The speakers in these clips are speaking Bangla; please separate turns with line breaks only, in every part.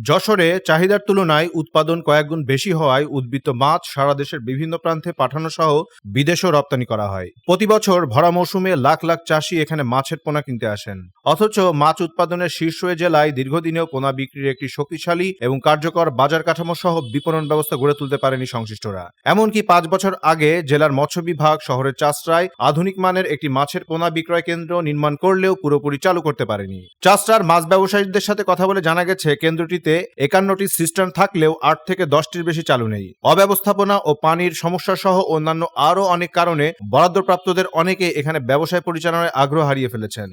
যশোরে চাহিদার তুলনায় উৎপাদন কয়েকগুণ বেশি হওয়ায় উদ্বৃত্ত মাছ সারা দেশের বিভিন্ন প্রান্তে পাঠানো সহ বিদেশেও রপ্তানি করা হয়। প্রতি বছর ভরা মৌসুমে লাখ লাখ চাষি এখানে মাছের পোনা কিনতে আসেন। অথচ মাছ উৎপাদনের শীর্ষ এ জেলায় দীর্ঘদিনেও পোনা বিক্রির একটি শক্তিশালী এবং কার্যকর বাজার কাঠামো সহ বিপণন ব্যবস্থা গড়ে তুলতে পারেনি সংশ্লিষ্টরা। এমনকি ৫ বছর আগে জেলার মৎস্য বিভাগ শহরের চাষড়ায় আধুনিক মানের একটি মাছের পোনা বিক্রয় কেন্দ্র নির্মাণ করলেও পুরোপুরি চালু করতে পারেনি। চাষড়ার মাছ ব্যবসায়ীদের সাথে কথা বলে জানা গেছে, কেন্দ্রটিতে ৫১টি সিস্টার্ন থাকলেও ৮ থেকে ১০টির বেশি চালু নেই। অব্যবস্থাপনা ও পানির সমস্যা সহ অন্যান্য আরও অনেক কারণে বরাদ্দপ্রাপ্তদের অনেকে এখানে ব্যবসায় পরিচালনায় আগ্রহ হারিয়ে ফেলেছেন।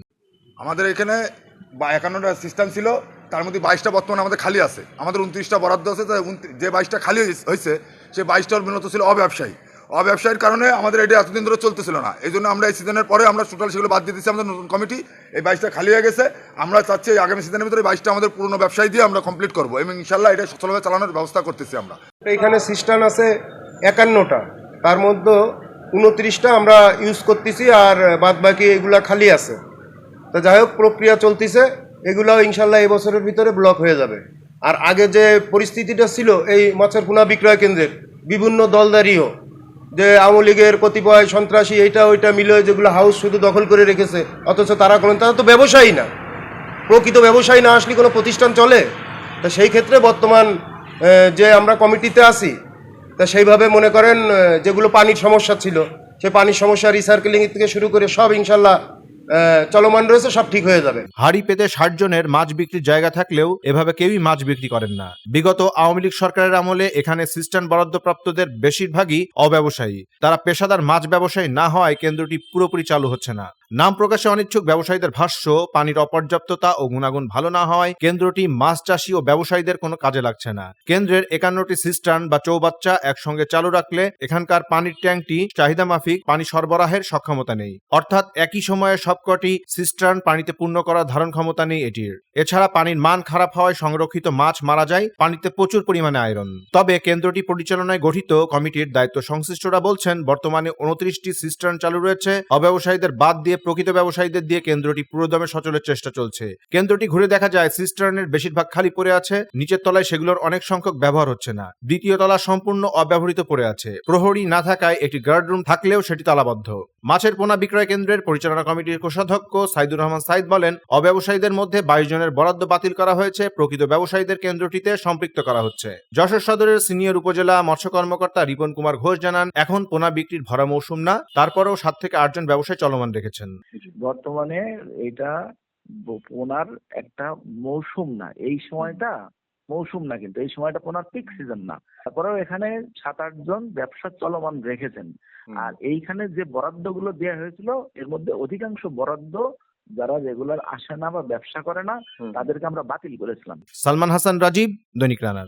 আমাদের এখানে ৫১টা সিস্টেম ছিল, তার মধ্যে ২২টা বর্তমানে আমাদের খালি আছে। আমাদের ২৯টা বরাদ্দ আছে, যে 22টা খালি হয়েছে সে 22টার মূলত ছিল অব্যবসায়ীর কারণে আমাদের এটা এতদিন ধরে চলতেছিল না। এই জন্য আমরা এই সিজনের পরে আমরা টোটাল সেগুলো বাদ দিয়ে দিচ্ছি। আমাদের নতুন কমিটি এই 22টা খালি হয়ে গেছে। আমরা চাচ্ছি আগামী সিজনের ভিতরে 22টা আমাদের পুরনো ব্যবসায়ী দিয়ে আমরা কমপ্লিট করবো এবং ইনশাল্লাহ এটা সচলভাবে চালানোর ব্যবস্থা করতেছি আমরা।
এখানে সিস্টেম আছে ৫১টা, তার মধ্যে ২৯টা আমরা ইউজ করতেছি আর বাদ বাকি এগুলা খালি আছে। তো যাই হোক, প্রক্রিয়া চলতেছে, এগুলাও ইনশাল্লাহ এই বছরের ভিতরে ব্লক হয়ে যাবে। আর আগে যে পরিস্থিতিটা ছিল এই মাছের পোনা বিক্রয় কেন্দ্রের, বিভিন্ন দলদারিও যে আওয়ামী লীগের কতিপয় সন্ত্রাসী এইটা ওইটা মিলে যেগুলো হাউস শুধু দখল করে রেখেছে, অথচ তারা তো ব্যবসায়ী না, প্রকৃত ব্যবসায়ী না আসলে কোনো প্রতিষ্ঠান চলে। তা সেই ক্ষেত্রে বর্তমান যে আমরা কমিটিতে আছি, তা সেইভাবে মনে করেন যেগুলো পানির সমস্যা ছিল সেই পানির সমস্যা রিসাইকেলিং থেকে শুরু করে সব ইনশাল্লাহ চলমান রয়েছে, সব ঠিক হয়ে যাবে।
হাড়ি পেতে ৬০ জনের মাছ বিক্রির জায়গা থাকলেও এভাবে কেউই মাছ বিক্রি করেন না। বিগত আওয়ামী লীগ সরকারের আমলে এখানে সিস্টার্ন বরাদ্দপ্রাপ্তদের বেশিরভাগই অব্যবসায়ী। তারা পেশাদার মাছ ব্যবসায়ী না হওয়ায় কেন্দ্রটি পুরোপুরি চালু হচ্ছে না। নাম প্রকাশে অনিচ্ছুক ব্যবসায়ীদের ভাষ্য, পানির অপর্যাপ্ততা ও গুণাগুণ ভালো না হওয়ায় কেন্দ্রটি মাছ চাষী ও ব্যবসায়ীদের কোনো কাজে লাগছে না। কেন্দ্রের ৫১টি সিস্টার্ন বা চৌবাচ্চা একসঙ্গে চালু রাখলে এখানকার পানির ট্যাঙ্কটি চাহিদা মাফিক পানি সরবরাহের সক্ষমতা নেই। অর্থাৎ একই সময়ে সবকটি সিস্টার্ন পানিতে পূর্ণ করার ধারণ ক্ষমতা নেই এটির। এছাড়া পানির মান খারাপ হওয়ায় সংরক্ষিত মাছ মারা যায়, পানিতে প্রচুর পরিমাণে আয়রন। তবে কেন্দ্রটি পরিচালনায় গঠিত কমিটির দায়িত্ব সংশ্লিষ্টরা বলছেন, বর্তমানে ২৯টি সিস্টার্ন চালু রয়েছে। অব্যবসায়ীদের বাদ দিয়ে প্রকৃত ব্যবসায়ীদের দিয়ে কেন্দ্রটি পুরোদমে সচলের চেষ্টা চলছে। কেন্দ্রটি ঘুরে দেখা যায় সিস্টার্নের বেশিরভাগ খালি পড়ে আছে, নিচের তলায় সেগুলোর অনেক সংখ্যক ব্যবহার হচ্ছে না। দ্বিতীয় তলা সম্পূর্ণ অব্যবহৃত পড়ে আছে। প্রহরী না থাকায় একটি গার্ড রুম থাকলেও সেটি তালাবদ্ধ। মাছের পোনা বিক্রয় কেন্দ্রের পরিচালনা কমিটির কোষাধ্যক্ষ সাইদুর রহমান সাইদ বলেন, অব্যবসায়ীদের মধ্যে ২২ জনের বরাদ্দ বাতিল করা হয়েছে, প্রকৃত ব্যবসায়ীদের কেন্দ্রটিতে সম্পৃক্ত করা হচ্ছে। যশোর সদরের সিনিয়র উপজেলা মৎস্য কর্মকর্তা রিপন কুমার ঘোষ জানান, এখন পোনা বিক্রির ভরা মৌসুম না, তারপরেও ৭ থেকে ৮ জন ব্যবসায়ী চলমান রেখেছেন।
বর্তমানে এটা পোনার একটা মৌসুম না, এই সময়টা মৌসুম না, কিন্তু এই সময়টা পোনার পিক সিজন না। তারপরেও এখানে ৭-৮ জন ব্যবসা চলমান রেখেছেন। আর এইখানে যে বরাদ্দ গুলো দেওয়া হয়েছিল এর মধ্যে অধিকাংশ বরাদ্দ যারা রেগুলার আসে না বা ব্যবসা করে না তাদেরকে আমরা বাতিল করেছিলাম।
সালমান হাসান, রাজীব, দৈনিক রানার।